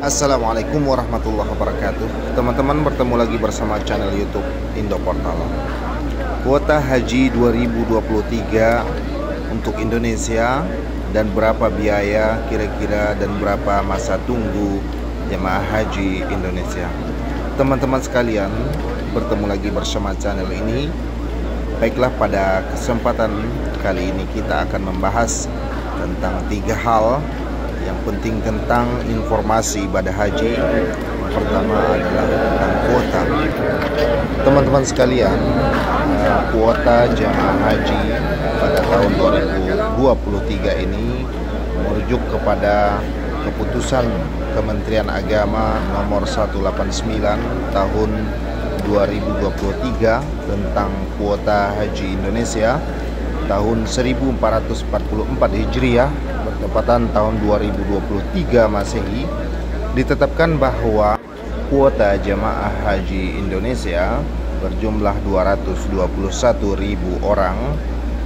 Assalamualaikum warahmatullahi wabarakatuh. Teman-teman, bertemu lagi bersama channel YouTube Indo Portal. Kuota haji 2023 untuk Indonesia dan berapa biaya kira-kira dan berapa masa tunggu jemaah haji Indonesia. Teman-teman sekalian, bertemu lagi bersama channel ini. Baiklah, pada kesempatan kali ini kita akan membahas tentang 3 hal yang penting tentang informasi ibadah haji. Yang pertama adalah tentang kuota. Teman-teman sekalian, kuota jamaah haji pada tahun 2023 ini merujuk kepada keputusan Kementerian Agama nomor 189 tahun 2023 tentang kuota haji Indonesia tahun 1444 Hijriah bertepatan tahun 2023 Masehi. Ditetapkan bahwa kuota jemaah haji Indonesia berjumlah 221.000 orang,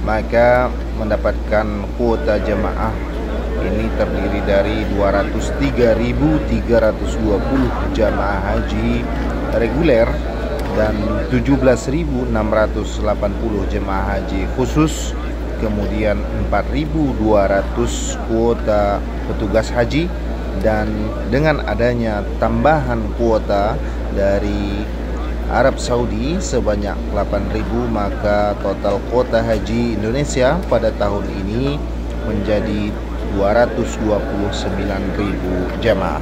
maka mendapatkan kuota jemaah ini terdiri dari 203.320 jemaah haji reguler dan 17.680 jemaah haji khusus, kemudian 4.200 kuota petugas haji, dan dengan adanya tambahan kuota dari Arab Saudi sebanyak 8.000, maka total kuota haji Indonesia pada tahun ini menjadi 229.000 jemaah.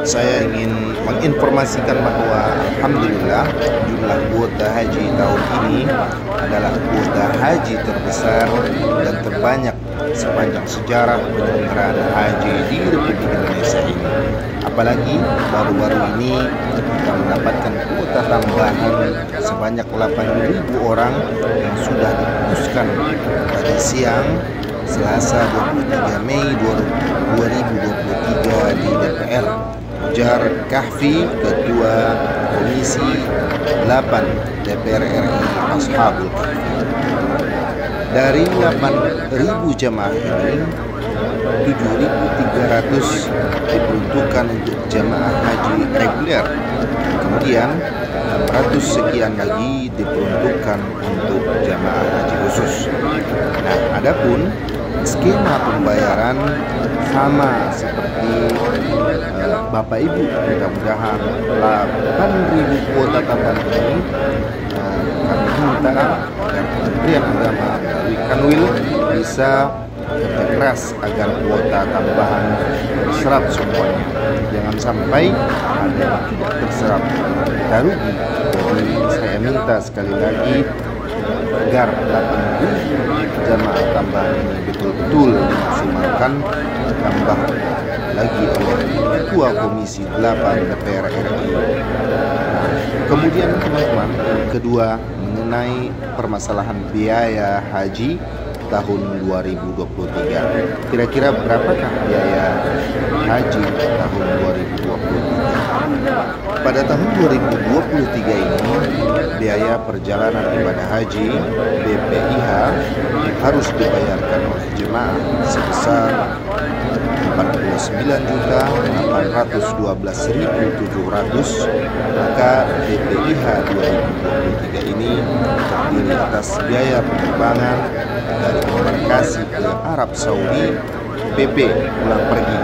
Saya ingin menginformasikan bahwa alhamdulillah jumlah kuota haji tahun ini adalah kuota haji terbesar dan terbanyak sepanjang sejarah penyelenggaraan haji di Republik Indonesia ini. Apalagi baru-baru ini kita mendapatkan kuota tambahan sebanyak 8.000 orang yang sudah diputuskan tadi siang Selasa 23 Mei 2023 di DPR. Ujar Kahfi, Ketua Komisi 8 DPR RI Ashabul Kahfi. Dari 8.000 jemaah ini, 7.300 diperuntukkan untuk jemaah haji reguler. Kemudian 600 sekian lagi diperuntukkan untuk jemaah haji khusus. Nah, adapun skema pembayaran sama seperti Bapak Ibu. Mudah-mudahan 8.000 kuota tambahan ini kami minta agar Kementerian Agama melalui Kanwil bisa kerja keras agar kuota tambahan terserap semuanya. Jangan sampai ada yang tidak terserap, kita rugi. Jadi saya minta sekali lagi agar 8.000 jamaah tambahan ini betul-betul dimaksimalkan, ditambah lagi oleh Ketua Komisi 8 DPR RI. Kemudian teman-teman, yang kedua mengenai permasalahan biaya haji tahun 2023. Kira-kira berapakah biaya haji tahun 2023? Pada tahun 2023 ini, biaya perjalanan ibadah haji BPIH yang harus dibayarkan oleh jemaah sebesar 49.812.700, maka BPIH 2023 ini terdiri atas biaya penerbangan dari embarkasi ke Arab Saudi PP pulang pergi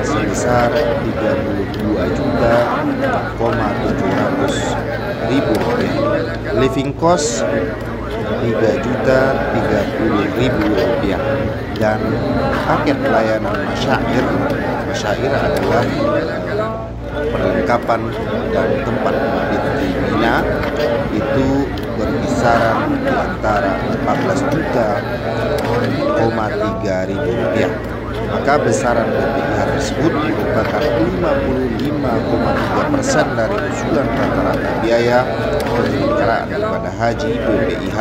sebesar 32.700.000 rupiah, living cost 3.030.000 rupiah, dan paket pelayanan masyair. Masyair adalah perlengkapan dan tempat mabit di Mina, itu berkisaran di antara 14.300.000 rupiah. Maka besaran BPIH tersebut merupakan 55,3% dari usulan rata-rata biaya penyelenggaraan ibadah haji BPIH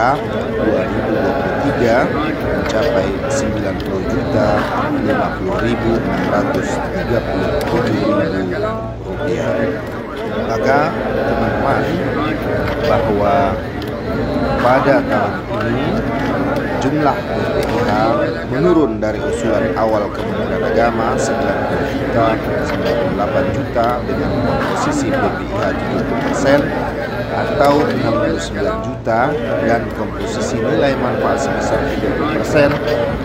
2023 mencapai 90.050.637.000 rupiah. Maka teman-teman, bahwa pada tahun ini jumlah BPIH menurun dari usulan awal Kementerian Agama 90 juta, 98 juta dengan komposisi BPIH 70% atau 69 juta dan komposisi nilai manfaat sebesar 30%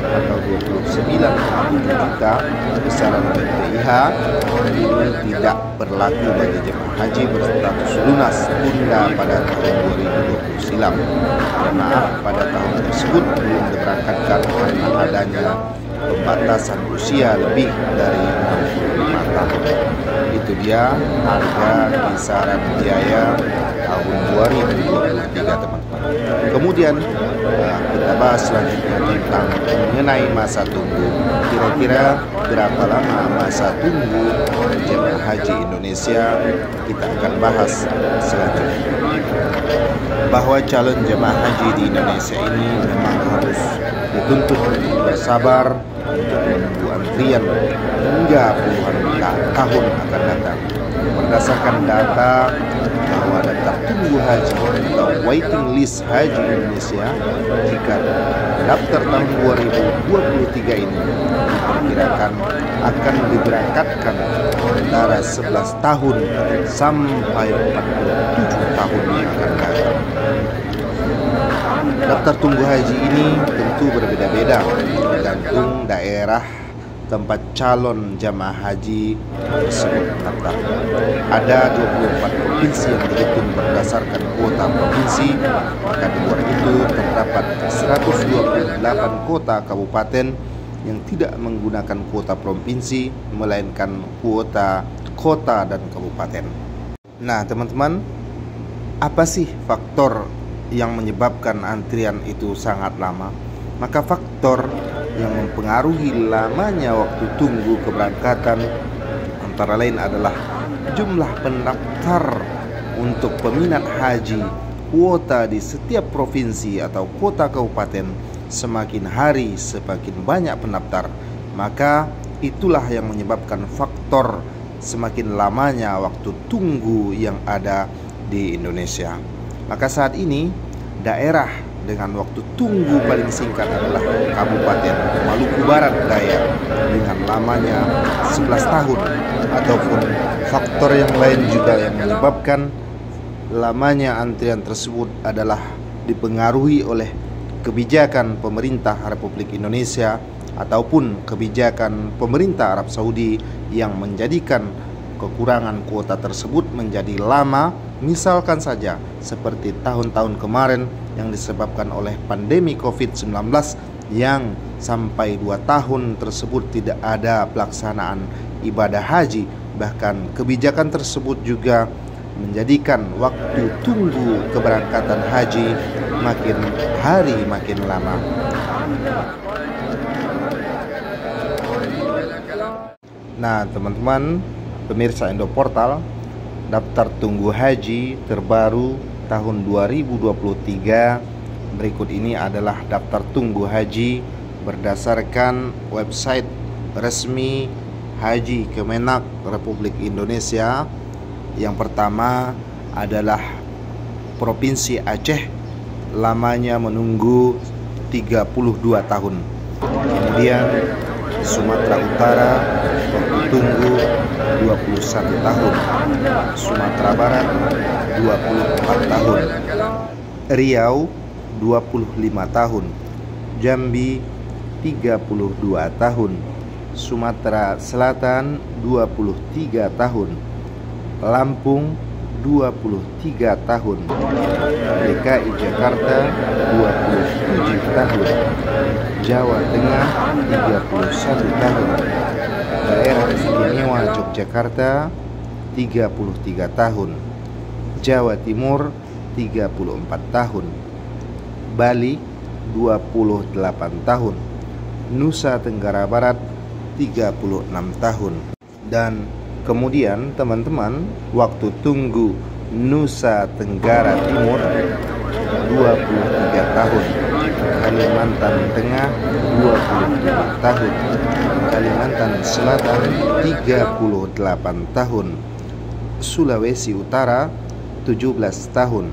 atau 29,7 juta besaran BPIH ini tidak berlaku bagi jemaah haji berstatus lunas tunda pada tahun 2020 silam. Jemaah pada tahun tersebut belum diberangkatkan karena adanya pembatasan usia lebih dari 65 tahun. Itu dia harga kisaran biaya tahun 2023 teman-teman. Kemudian kita bahas selanjutnya tentang mengenai masa tunggu. Kira-kira berapa lama masa tunggu jemaah haji Indonesia? Kita akan bahas selanjutnya. Bahwa calon jemaah haji di Indonesia ini memang harus dituntut untuk bersabar untuk menunggu antrian hingga puluhan tahun akan datang. Berdasarkan data bahwa daftar tunggu haji atau waiting list haji Indonesia jika daftar tahun 2023 ini diperkirakan akan diberangkatkan antara 11 tahun sampai 47 tahun yang akan datang. Daftar tunggu haji ini tentu berbeda-beda tergantung daerah tempat calon jamaah haji tersebut mendaftar. Ada 24 provinsi yang dihitung berdasarkan kuota provinsi, maka di luar itu terdapat 128 kota kabupaten yang tidak menggunakan kuota provinsi melainkan kuota kota dan kabupaten. Nah, teman-teman, apa sih faktor yang menyebabkan antrian itu sangat lama? Maka faktor yang mempengaruhi lamanya waktu tunggu keberangkatan antara lain adalah jumlah pendaftar untuk peminat haji. Kuota di setiap provinsi atau kota kabupaten semakin hari semakin banyak pendaftar, maka itulah yang menyebabkan faktor semakin lamanya waktu tunggu yang ada di Indonesia. Maka saat ini daerah dengan waktu tunggu paling singkat adalah Kabupaten Maluku Barat Daya dengan lamanya 11 tahun. Ataupun faktor yang lain juga yang menyebabkan lamanya antrian tersebut adalah dipengaruhi oleh kebijakan pemerintah Republik Indonesia ataupun kebijakan pemerintah Arab Saudi yang menjadikan kekurangan kuota tersebut menjadi lama. Misalkan saja seperti tahun-tahun kemarin yang disebabkan oleh pandemi COVID-19 yang sampai 2 tahun tersebut tidak ada pelaksanaan ibadah haji. Bahkan kebijakan tersebut juga menjadikan waktu tunggu keberangkatan haji makin hari makin lama. Nah, teman-teman pemirsa Indoportal, daftar tunggu haji terbaru tahun 2023 berikut ini adalah daftar tunggu haji berdasarkan website resmi Haji Kemenak Republik Indonesia. Yang pertama adalah Provinsi Aceh, lamanya menunggu 32 tahun. Kemudian Sumatera Utara, waktu tunggu 21 tahun. Sumatera Barat 24 tahun. Riau 25 tahun. Jambi 32 tahun. Sumatera Selatan 23 tahun. Lampung 23 tahun. DKI Jakarta 27 tahun. Jawa Tengah 31 tahun. Daerah Istimewa Yogyakarta 33 tahun. Jawa Timur 34 tahun. Bali 28 tahun. Nusa Tenggara Barat 36 tahun. Dan kemudian teman-teman, waktu tunggu Nusa Tenggara Timur 23 tahun. Kalimantan Tengah 27 tahun. Kalimantan Selatan 38 tahun. Sulawesi Utara 17 tahun.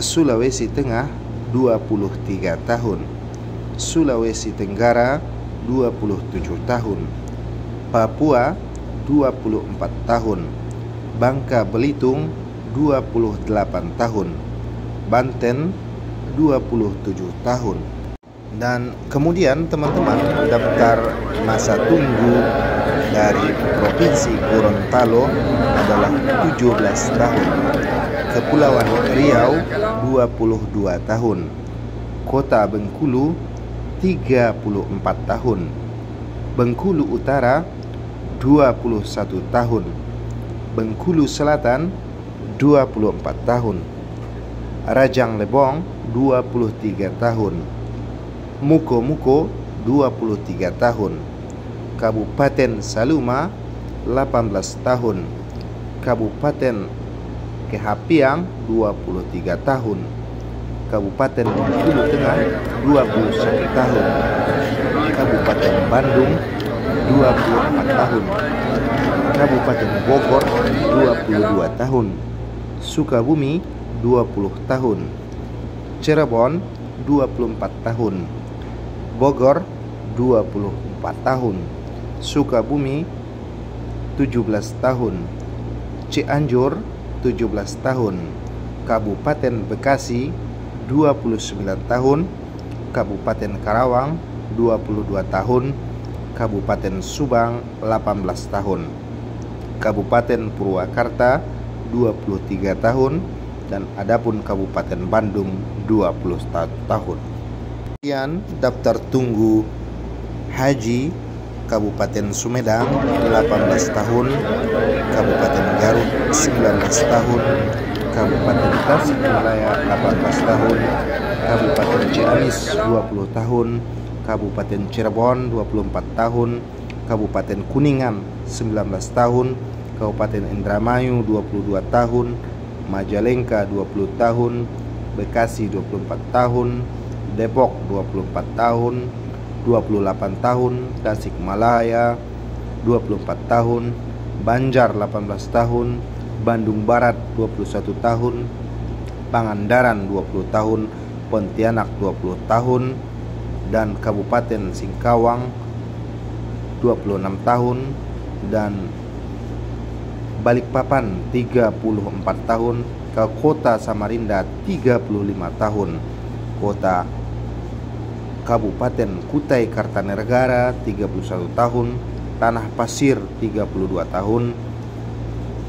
Sulawesi Tengah 23 tahun. Sulawesi Tenggara 27 tahun, Papua 24 tahun, Bangka Belitung 28 tahun, Banten 27 tahun. Dan kemudian teman-teman, daftar masa tunggu dari Provinsi Gorontalo adalah 17 tahun, Kepulauan Riau 22 tahun, Kota Bengkulu 34 tahun, Bengkulu Utara 21 tahun, Bengkulu Selatan 24 tahun, Rajang Lebong 23 tahun, Muko-Muko 23 tahun, Kabupaten Saluma 18 tahun, Kabupaten Kehapiang 23 tahun, Kabupaten Bengkulu Tengah 21 tahun, Kabupaten Bandung 24 tahun, Kabupaten Bogor 22 tahun, Sukabumi 20 tahun, Cirebon 24 tahun, Bogor 24 tahun, Sukabumi 17 tahun, Cianjur 17 tahun, Kabupaten Bekasi 29 tahun, Kabupaten Karawang 22 tahun, Kabupaten Subang 18 tahun, Kabupaten Purwakarta 23 tahun, dan adapun Kabupaten Bandung 20 tahun. Kemudian daftar tunggu haji Kabupaten Sumedang 18 tahun, Kabupaten Garut 19 tahun, Kabupaten Tasikmalaya 18 tahun, Kabupaten Ciamis 20 tahun, Kabupaten Cirebon 24 tahun, Kabupaten Kuningan 19 tahun, Kabupaten Indramayu 22 tahun, Majalengka 20 tahun, Bekasi 24 tahun, Depok 24 tahun, 28 tahun, Tasikmalaya 24 tahun, Banjar 18 tahun, Bandung Barat 21 tahun, Pangandaran 20 tahun, Pontianak 20 tahun, dan Kabupaten Singkawang 26 tahun, dan Balikpapan 34 tahun, ke Kota Samarinda 35 tahun, Kota Kabupaten Kutai Kartanegara 31 tahun, Tanah Pasir 32 tahun,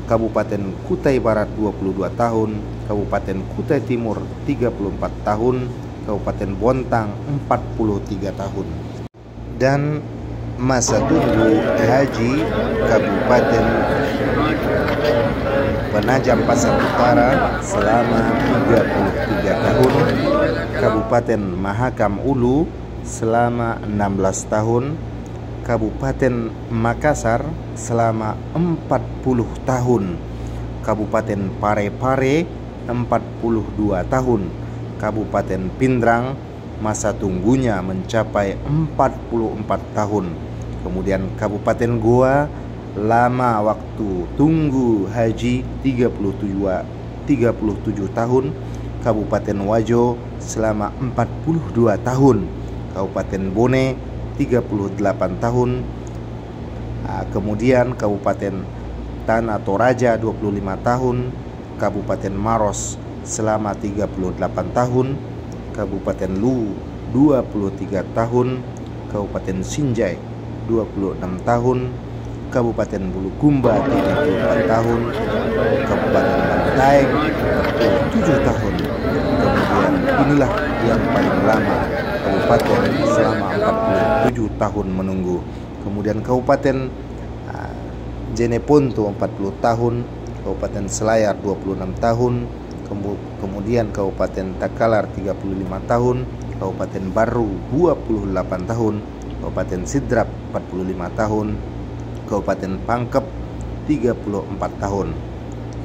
Kabupaten Kutai Barat 22 tahun, Kabupaten Kutai Timur 34 tahun, Kabupaten Bontang 43 tahun. Dan masa tunggu haji Kabupaten Penajam Pasar Utara selama 33 tahun, Kabupaten Mahakam Ulu selama 16 tahun, Kabupaten Makassar selama 40 tahun, Kabupaten Parepare 42 tahun, Kabupaten Pindrang masa tunggunya mencapai 44 tahun. Kemudian Kabupaten Goa lama waktu tunggu haji 37 tahun, Kabupaten Wajo selama 42 tahun, Kabupaten Bone 38 tahun, kemudian Kabupaten Tanah Toraja 25 tahun, Kabupaten Maros selama 38 tahun, Kabupaten Lu 23 tahun, Kabupaten Sinjai 26 tahun, Kabupaten Bulukumba 34 tahun, Kabupaten Bantaeng 47 tahun. Kemudian inilah yang paling lama, Kabupaten selama 47 tahun menunggu. Kemudian Kabupaten Jeneponto 40 tahun, Kabupaten Selayar 26 tahun, kemudian Kabupaten Takalar 35 tahun, Kabupaten Baru 28 tahun, Kabupaten Sidrap 45 tahun, Kabupaten Pangkep 34 tahun,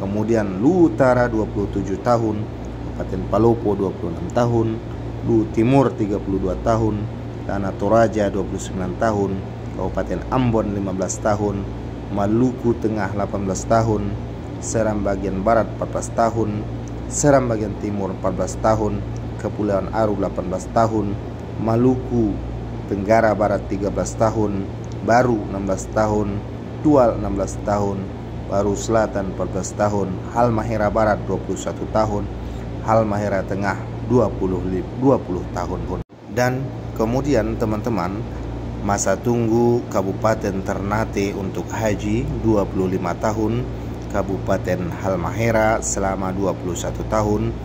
kemudian Lu Utara 27 tahun, Kabupaten Palopo 26 tahun, Lu Timur 32 tahun, Tanah Toraja 29 tahun, Kabupaten Ambon 15 tahun, Maluku Tengah 18 tahun, Seram bagian Barat 14 tahun, Seram bagian Timur 14 tahun, Kepulauan Aru 18 tahun, Maluku Tenggara Barat 13 tahun, Baru 16 tahun, Tual 16 tahun, Baru Selatan 14 tahun, Halmahera Barat 21 tahun, Halmahera Tengah 20 tahun. Dan kemudian teman-teman, masa tunggu Kabupaten Ternate untuk haji 25 tahun, Kabupaten Halmahera selama 21 tahun,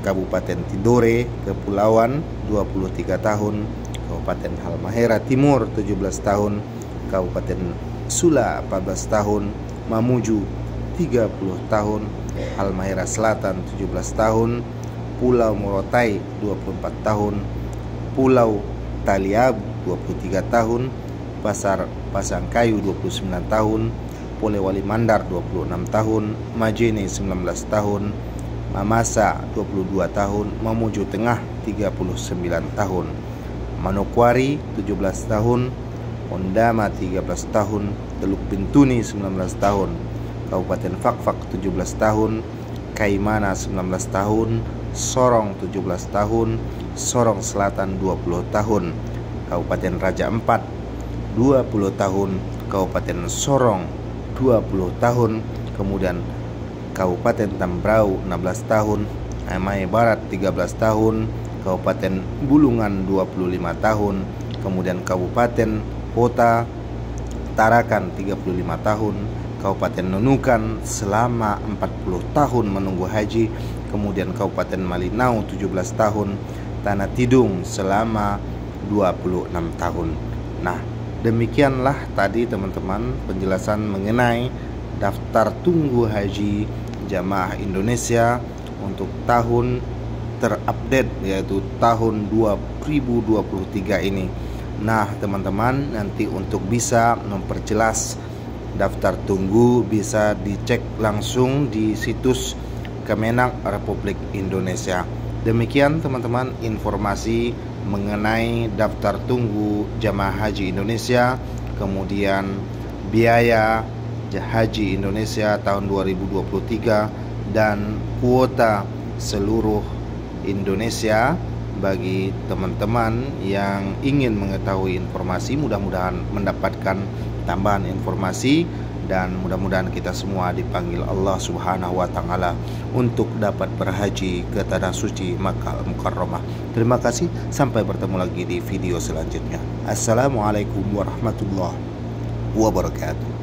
Kabupaten Tidore Kepulauan 23 tahun, Kabupaten Halmahera Timur 17 tahun, Kabupaten Sula 14 tahun, Mamuju 30 tahun, Halmahera Selatan 17 tahun, Pulau Morotai 24 tahun, Pulau Taliabu 23 tahun, Pasangkayu 29 tahun, Polewali Mandar 26 tahun, Majene 19 tahun, Mamasa 22 tahun, Mamuju Tengah 39 tahun, Manokwari 17 tahun, Ondama 13 tahun, Teluk Bintuni 19 tahun, Kabupaten Fakfak 17 tahun, Kaimana 19 tahun, Sorong 17 tahun, Sorong Selatan 20 tahun, Kabupaten Raja Ampat 20 tahun, Kabupaten Sorong 20 tahun, kemudian Kabupaten Tambrau 16 tahun, Amai Barat 13 tahun, Kabupaten Bulungan 25 tahun, kemudian Kabupaten Kota Tarakan 35 tahun, Kabupaten Nunukan selama 40 tahun menunggu haji, kemudian Kabupaten Malinau 17 tahun, Tanah Tidung selama 26 tahun. Nah, demikianlah tadi teman-teman penjelasan mengenai daftar tunggu haji jamaah Indonesia untuk tahun terupdate, yaitu tahun 2023 ini. Nah teman-teman, nanti untuk bisa memperjelas daftar tunggu bisa dicek langsung di situs Kemenak Republik Indonesia. Demikian teman-teman informasi mengenai daftar tunggu jamaah haji Indonesia, kemudian biaya haji Indonesia tahun 2023 dan kuota seluruh Indonesia. Bagi teman-teman yang ingin mengetahui informasi, mudah-mudahan mendapatkan tambahan informasi, dan mudah-mudahan kita semua dipanggil Allah Subhanahu wa Ta'ala untuk dapat berhaji ke tanah suci Makkah Mukarramah. Terima kasih, sampai bertemu lagi di video selanjutnya. Assalamualaikum warahmatullahi wabarakatuh.